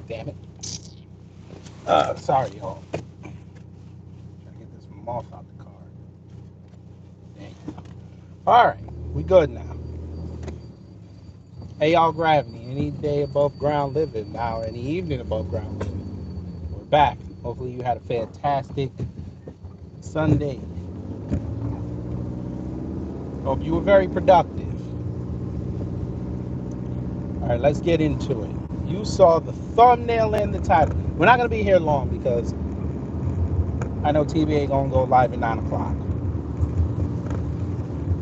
Damn it. Sorry, y'all. Trying to get this moth out the car. Dang. All right, we good now. Hey, y'all, gravity. Any day above ground living now. Any evening above ground living. We're back. Hopefully, you had a fantastic Sunday. Hope you were very productive. All right, let's get into it. You saw the thumbnail and the title. We're not going to be here long because I know TV ain't going to go live at 9 o'clock.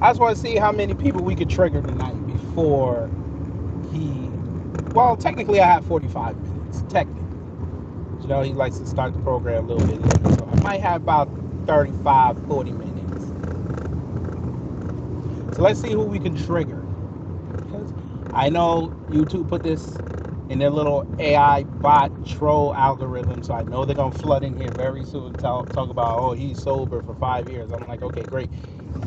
I just want to see how many people we could trigger tonight before he... Well, technically I have 45 minutes. Technically. You know, he likes to start the program a little bit late. So I might have about 35, 40 minutes. So let's see who we can trigger. Because I know YouTube put this in their little AI bot troll algorithm, so I know they're gonna flood in here very soon and talk about, oh, he's sober for 5 years. I'm like, okay, great.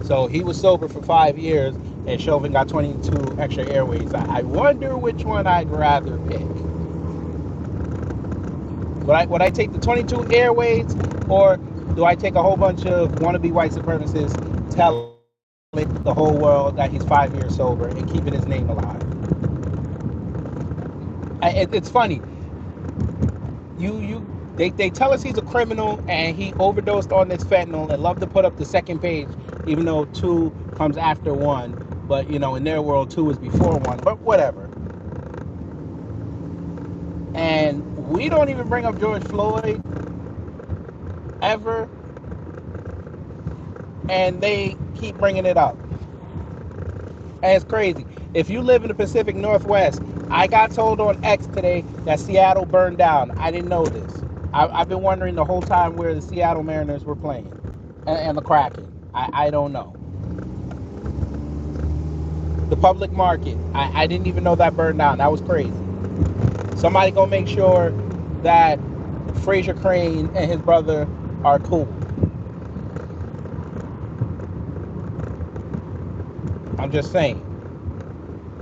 So he was sober for 5 years, and Chauvin got 22 extra airways. I wonder which one I'd rather pick. Would I take the 22 airways, or do I take a whole bunch of wannabe white supremacists telling the whole world that he's 5 years sober and keeping his name alive? It's funny. They tell us he's a criminal and he overdosed on this fentanyl and love to put up the second page, even though 2 comes after 1. But, you know, in their world, 2 is before 1. But whatever. And we don't even bring up George Floyd ever. And they keep bringing it up. And it's crazy. If you live in the Pacific Northwest, I got told on X today that Seattle burned down. I didn't know this. I've been wondering the whole time where the Seattle Mariners were playing and the Kraken. I don't know. The public market. I didn't even know that burned down. That was crazy. Somebody gonna make sure that Fraser Crane and his brother are cool. I'm just saying.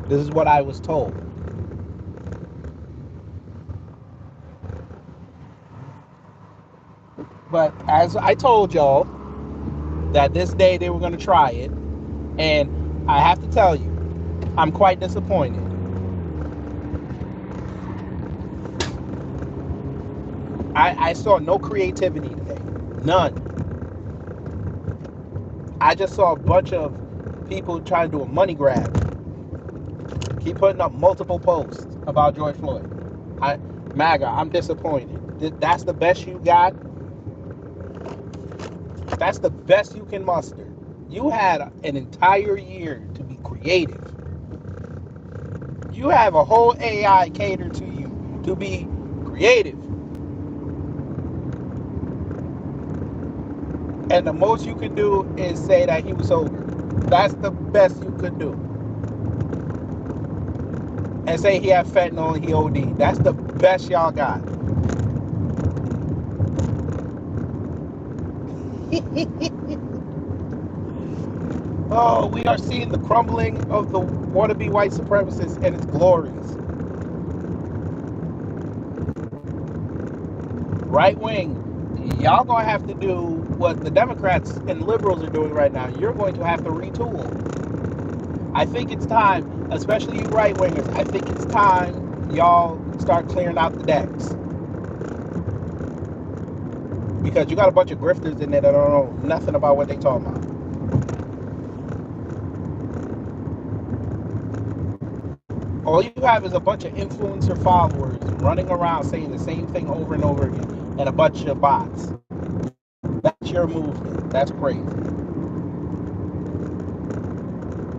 This is what I was told. But as I told y'all, that this day they were going to try it, and I have to tell you, I'm quite disappointed. I saw no creativity today. None. I just saw a bunch of people trying to do a money grab. Keep putting up multiple posts about George Floyd. MAGA, I'm disappointed. That's the best you got? That's the best you can muster. You had an entire year to be creative. You have a whole AI catered to you to be creative. And the most you could do is say that he was sober. That's the best you could do. And say he had fentanyl and he OD'd. That's the best y'all got. Oh, we are seeing the crumbling of the wannabe white supremacists and its glories. Right wing, y'all gonna have to do what the Democrats and liberals are doing right now. You're going to have to retool. I think it's time, especially you right wingers, I think it's time y'all start clearing out the decks. Because you got a bunch of grifters in there that don't know nothing about what they talking about. All you have is a bunch of influencer followers running around saying the same thing over and over again, and a bunch of bots. That's your movement. That's crazy.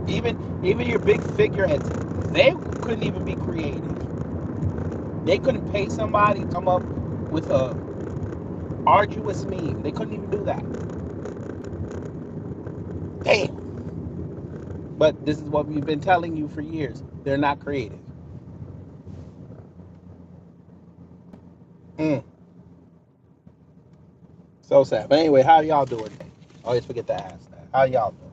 Even your big figureheads, they couldn't even be creative. They couldn't pay somebody to come up with a arduous meme. They couldn't even do that. Damn. But this is what we've been telling you for years. They're not creative. So sad. But anyway, how y'all doing? I always forget to ask that. How y'all doing?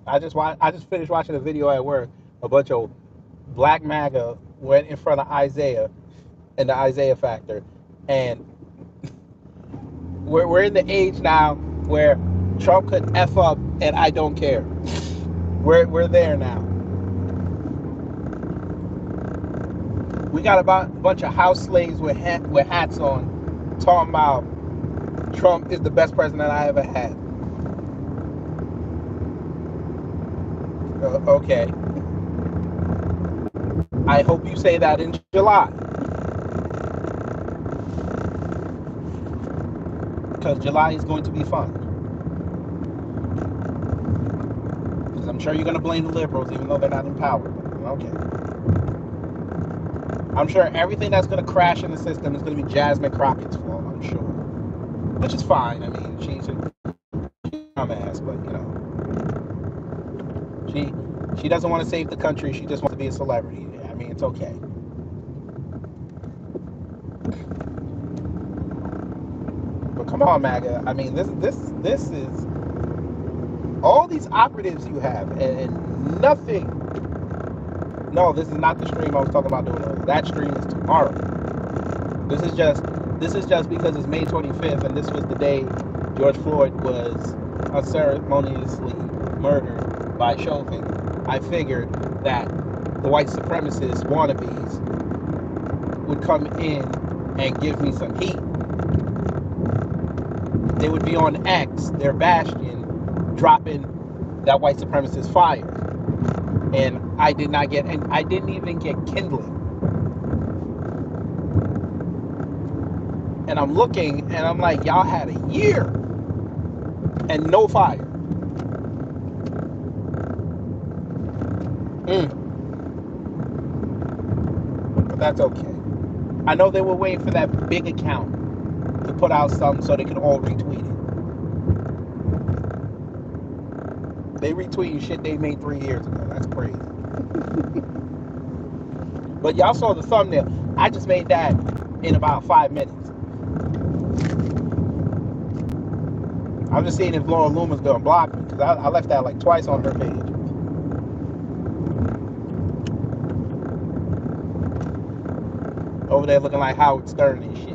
I just finished watching a video at work a bunch of black MAGA went in front of Isaiah and the Isaiah Factor, and we're in the age now where Trump could F up and I don't care. We're there now. We got a bunch of house slaves with hats on talking about Trump is the best president I ever had. Okay. I hope you say that in July. Because July is going to be fun. Because I'm sure you're going to blame the liberals even though they're not in power. Okay. I'm sure everything that's going to crash in the system is going to be Jasmine Crockett's fault, I'm sure. Which is fine. I mean, she's a dumbass, but she doesn't want to save the country. She just wants to be a celebrity. I mean, it's okay. But come on, MAGA. I mean, this is all these operatives you have and nothing. No, this is not the stream I was talking about doing earlier. That stream is tomorrow. This is just because it's May 25th and this was the day George Floyd was unceremoniously murdered by Chauvin. I figured that the white supremacist wannabes would come in and give me some heat. They would be on X, their bastion, dropping that white supremacist fire. And I didn't even get kindling. And I'm looking and I'm like, y'all had a year and no fire. But that's okay. I know they were waiting for that big account to put out something so they could all retweet it. They retweeting shit they made 3 years ago. That's crazy. But y'all saw the thumbnail. I just made that in about 5 minutes. I'm just seeing if Laura Loomer's gonna block me because I left that like twice on her page. Over there looking like Howard Stern and shit.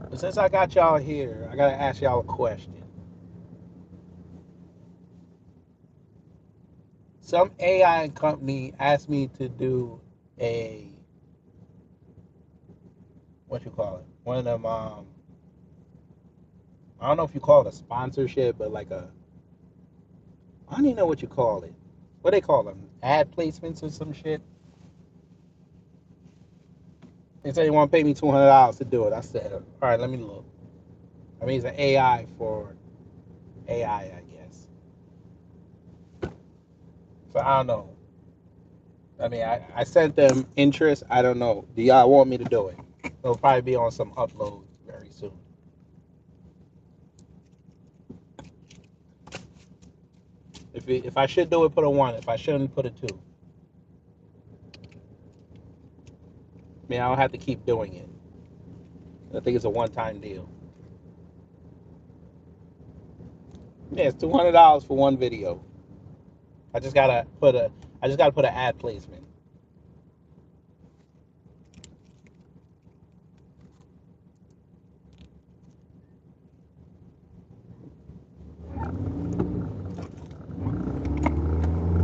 But since I got y'all here, I gotta ask y'all a question. Some AI company asked me to do a what you call it? One of them I don't know if you call it a sponsorship, but like I don't even know what you call it. What they call them? Ad placements or some shit? They said they want to pay me $200 to do it. I said, all right, let me look. I mean, it's an AI for AI, I guess. So I don't know. I mean, I sent them interest. I don't know. Do y'all want me to do it? It'll probably be on some upload very soon. If I should do it, put a 1. If I shouldn't, put a 2. I mean, I don't have to keep doing it. I think it's a one-time deal. Yeah, it's $200 for one video. I just gotta put an ad placement.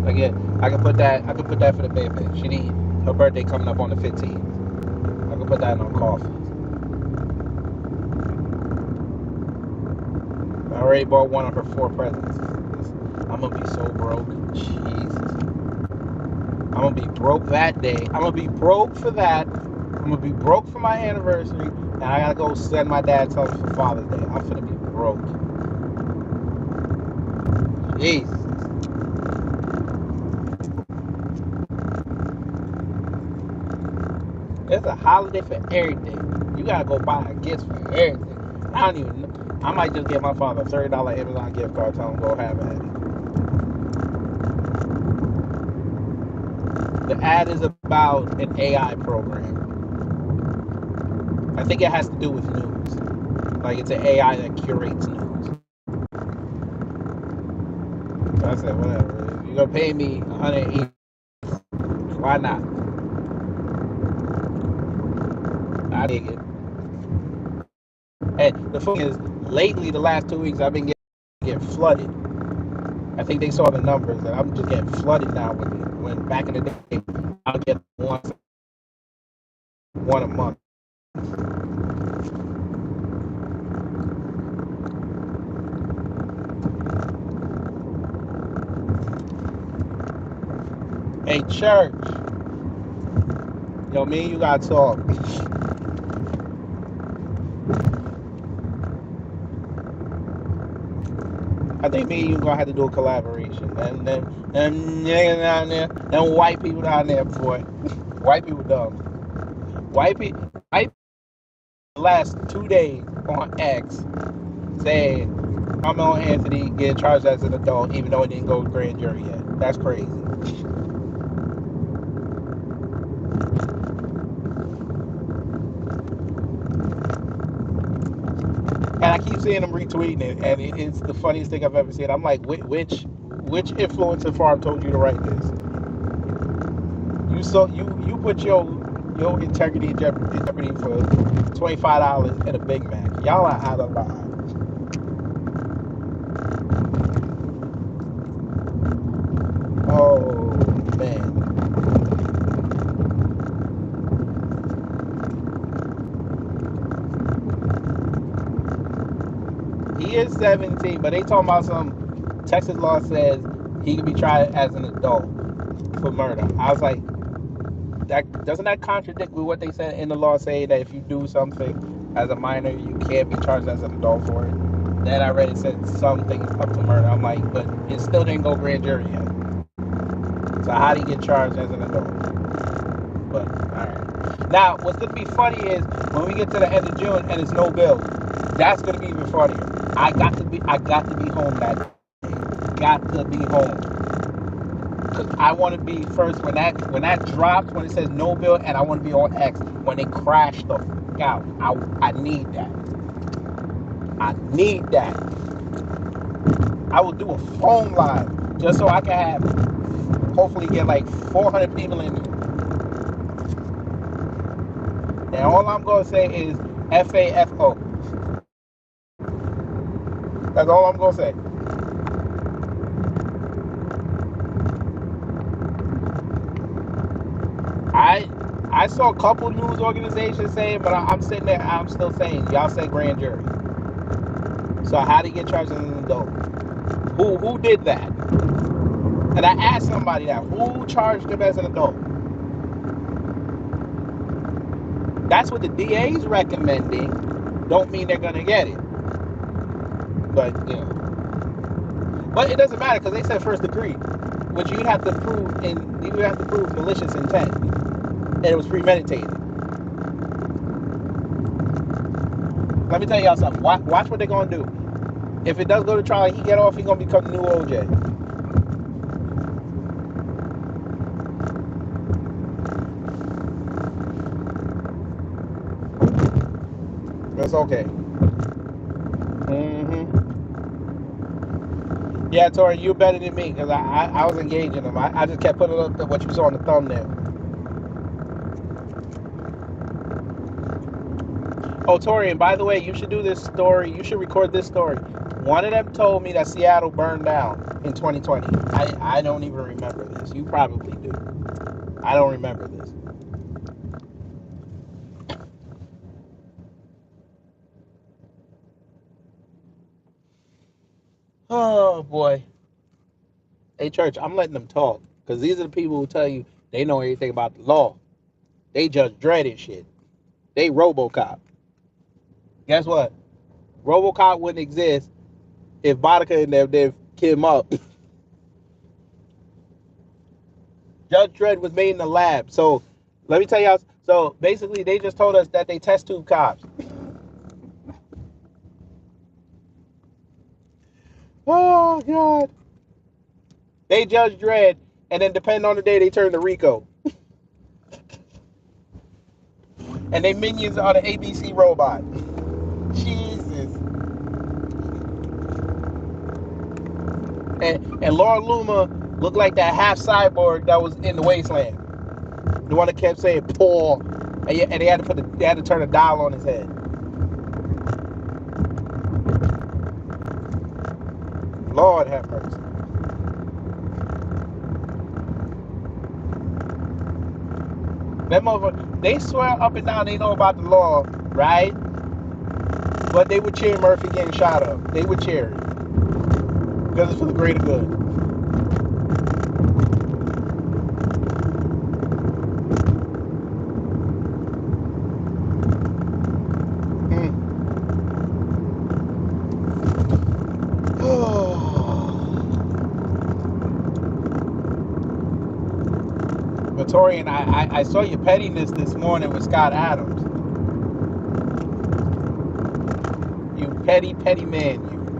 Again, I can put that for the baby. She need her birthday coming up on the 15th. I can put that on coffee. I already bought one of her 4 presents. I'm gonna be so broke. Jesus. I'm gonna be broke that day. I'm gonna be broke for that. I'm gonna be broke for my anniversary, and I gotta go send my dad something for Father's Day. I'm gonna be broke. Jesus. It's a holiday for everything. You gotta go buy a gift for everything. I don't even know. I might just get my father a $30 Amazon gift card, tell him go have at it. The ad is about an AI program. I think it has to do with news. Like it's an AI that curates news. So I said, whatever. If you're gonna pay me 180, why not? I dig it. And the thing is, lately, the last 2 weeks, I've been getting flooded. I think they saw the numbers, and I'm just getting flooded now with it. When back in the day, I'll get one a month. Hey, church. Yo, me and you gotta talk. I think me and you gonna have to do a collaboration. And white people down there, boy. White people dumb. White the last 2 days on X saying Carmelo Anthony getting charged as an adult, even though it didn't go to grand jury yet. That's crazy. And I keep seeing them retweeting it, and it's the funniest thing I've ever seen. I'm like, which influencer farm told you to write this? You put your integrity in jeopardy for $25 and a Big Mac. Y'all are out of line. Oh man. He is 17, but they talking about some Texas law says he can be tried as an adult for murder. I was like, that doesn't that contradict with what they said in the law, saying that if you do something as a minor, you can't be charged as an adult for it. Then I read it said something up to murder. I'm like, but it still didn't go grand jury yet. So how do you get charged as an adult? But all right. Now, what's gonna be funny is when we get to the end of June and it's no bill. That's gonna be even funnier. I got to be home that day. Got to be home. Cause I want to be first when that drops, when it says no bill, and I want to be on X when it crashed the fuck out. I need that. I need that. I will do a phone live just so I can have hopefully get like 400 people in there. And all I'm gonna say is FAFO. That's all I'm gonna say. I saw a couple news organizations saying, but I'm sitting there. I'm still saying, y'all say grand jury. So how do you get charged as an adult? Who did that? And I asked somebody that. Who charged him as an adult? That's what the DA's recommending. Don't mean they're gonna get it. But but it doesn't matter because they said first degree, which you have to prove malicious intent, and it was premeditated. Let me tell y'all something. Watch what they're gonna do. If it does go to trial, he get off. He's gonna become the new OJ. That's okay. Yeah, Tori, you're better than me because I was engaging them. I just kept putting up what you saw on the thumbnail. Oh, Tori, and by the way, you should do this story. You should record this story. One of them told me that Seattle burned down in 2020. I don't even remember this. You probably do. I don't remember this. Oh, boy. Hey, church, I'm letting them talk because these are the people who tell you they know everything about the law. They Judge Dredd and shit. They RoboCop. Guess what? RoboCop wouldn't exist if Monica and them did him up. Judge Dredd was made in the lab. So let me tell y'all. So basically, they just told us that they test tube cops. Oh God. They Judge Dredd, and then depending on the day, they turn to Rico. And they minions are the ABC robot. Jesus. And Laura Luma looked like that half cyborg that was in the Wasteland. The one that kept saying "poor," and they had to they had to turn a dial on his head. Lord have mercy. That motherfucker, they swear up and down they know about the law, right? But they would cheer Murphy getting shot up. They would cheer it because it's for the greater good. Mm. Notorian, I saw your pettiness this morning with Scott Adams. You petty, petty man, you.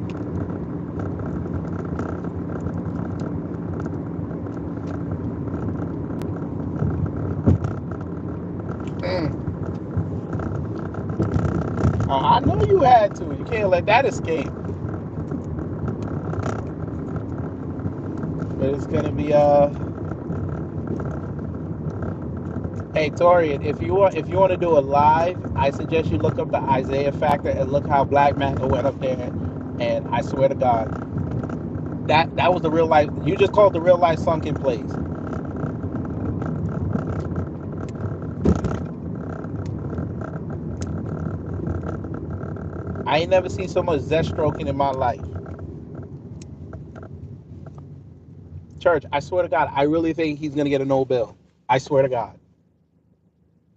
Mm. I know you had to. You can't let that escape. But it's gonna be Hey Torian, if you want to do a live, I suggest you look up the Isaiah factor and look how Black Manta went up there. And I swear to God, that was the real life. You just called the real life sunken place. I ain't never seen so much zest stroking in my life. Church, I swear to God, I really think he's gonna get a Nobel. I swear to God.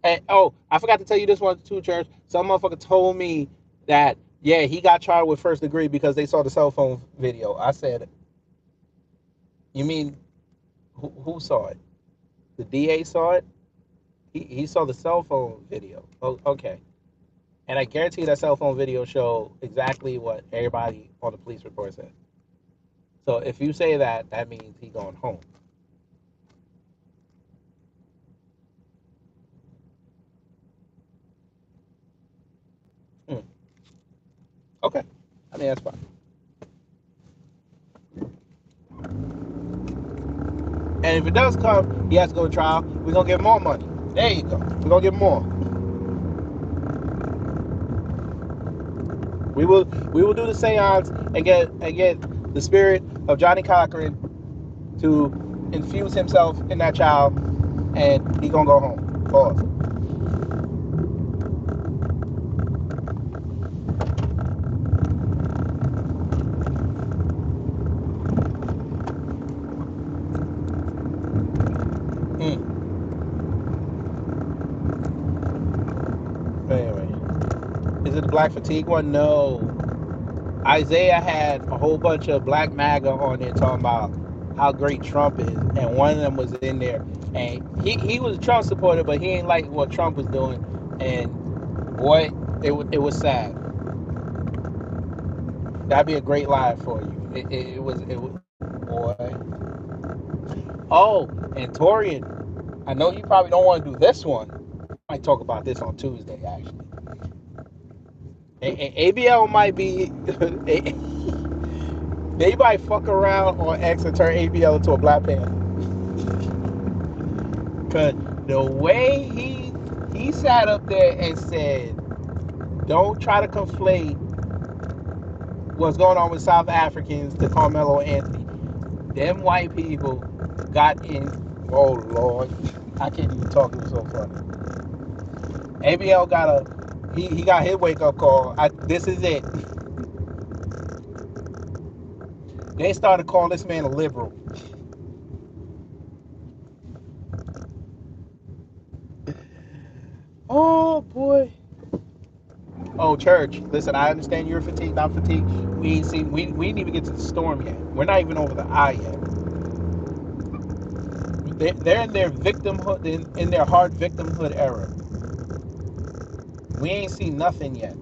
And oh, I forgot to tell you this one too, Church. Some motherfucker told me that yeah, he got charged with first degree because they saw the cell phone video. I said, you mean who saw it? The DA saw it. He saw the cell phone video. Oh, okay. And I guarantee that cell phone video showed exactly what everybody on the police report said. So if you say that, that means he going home. Hmm. Okay. I mean that's fine. And if it does come, he has to go to trial. We're gonna get more money. There you go. We're gonna get more. We will do the seance and get the spirit of Johnny Cochran to infuse himself in that child, and he gonna go home. Pause. Hmm. Anyway, is it the black fatigue one? No. Isaiah had a whole bunch of black MAGA on there talking about how great Trump is, and one of them was in there, and he was a Trump supporter, but he ain't like what Trump was doing, and boy, it was sad. That'd be a great live for you. It was boy. Oh, and Torian, I know you probably don't want to do this one. I might talk about this on Tuesday actually. ABL might be they might fuck around on X and turn ABL into a Black Panther. Cause the way he sat up there and said, "Don't try to conflate what's going on with South Africans to Carmelo Anthony." Them white people got in. Oh Lord, I can't even talk. It was so funny. ABL got he got his wake up call. This is it. They started calling this man a liberal. Oh boy. Oh, church. Listen, I understand you're fatigued. I'm fatigued. We ain't seen. We didn't even get to the storm yet. We're not even over the eye yet. They're in their victimhood, in their hard victimhood era. We ain't seen nothing yet.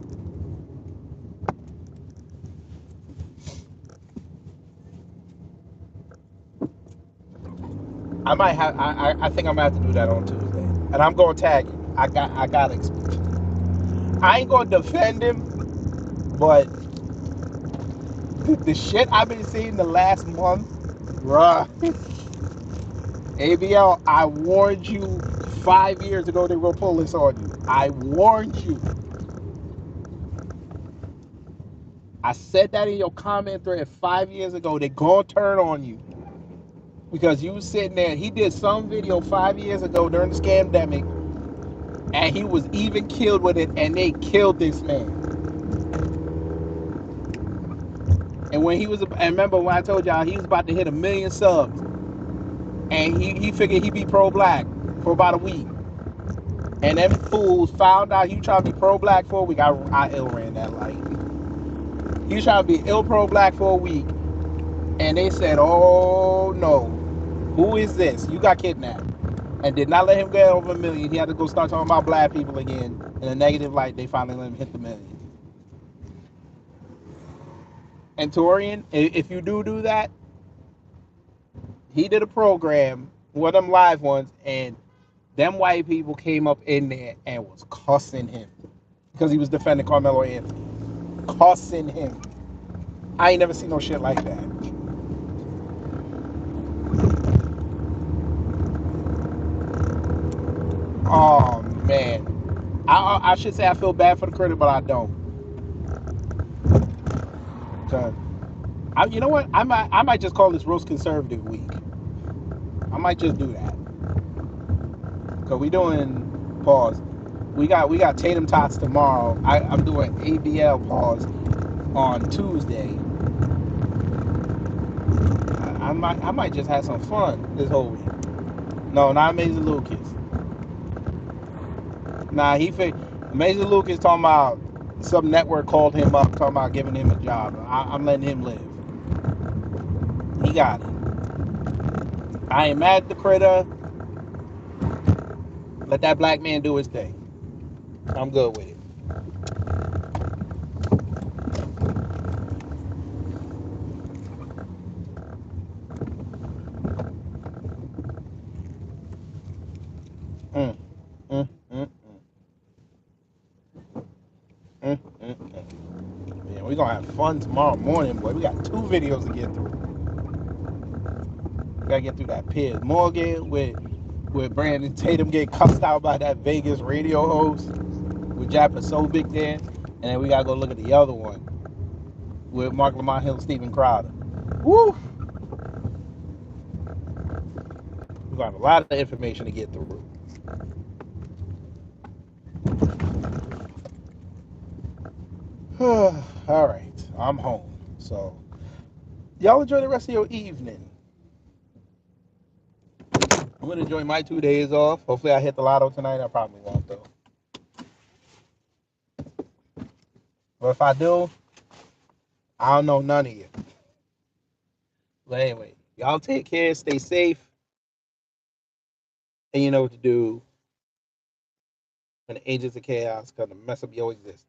I might have. I think I'm gonna have to do that on Tuesday, and I'm gonna tag you. I got. I ain't gonna defend him, but the shit I've been seeing the last month, bruh. ABL, I warned you 5 years ago they were gonna pull this on you. I warned you. I said that in your comment thread 5 years ago. They gonna turn on you because you was sitting there. He did some video 5 years ago during the scandemic, and he was even killed with it, and they killed this man. And when he was, and remember when I told y'all he was about to hit 1 million subs, and he figured he'd be pro-black for about a week. And them fools found out he was trying to be pro-black for a week. I ill ran that light. He was trying to be ill pro-black for a week. And they said, oh no, who is this? You got kidnapped. And did not let him get over 1 million. He had to go start talking about black people again. In a negative light, they finally let him hit the 1 million. And Torian, if you do that, he did a program, one of them live ones, and them white people came up in there and was cussing him because he was defending Carmelo Anthony. Cussing him. I ain't never seen no shit like that. Oh man, I should say I feel bad for the critic, but I don't. Cause you know what? I might just call this roast conservative week. I might just do that. Cause we doing pause. We got Tatum Tots tomorrow. I'm doing ABL pause on Tuesday. I might just have some fun this whole week. No, not Amazing Lucas. Nah, Amazing Lucas talking about some network called him up talking about giving him a job. I'm letting him live. He got it. I ain't mad at the critter. Let that black man do his thing. I'm good with it. Mm, mm, mm, mm, mm, mm. Yeah, we're gonna have fun tomorrow morning, boy. We got 2 videos to get through. We gotta get through that Piers Morgan with Brandon Tatum getting cussed out by that Vegas radio host with Jappa Sobic there. And then we gotta go look at the other one with Mark Lamont Hill, Steven Crowder. Woo! We're gonna have a lot of information to get through. All right, I'm home. So y'all enjoy the rest of your evening. I'm gonna enjoy my 2 days off. Hopefully I hit the lotto tonight. I probably won't though. But if I do, I don't know none of you. But anyway, y'all take care, stay safe, and you know what to do when the agents of chaos come to mess up your existence.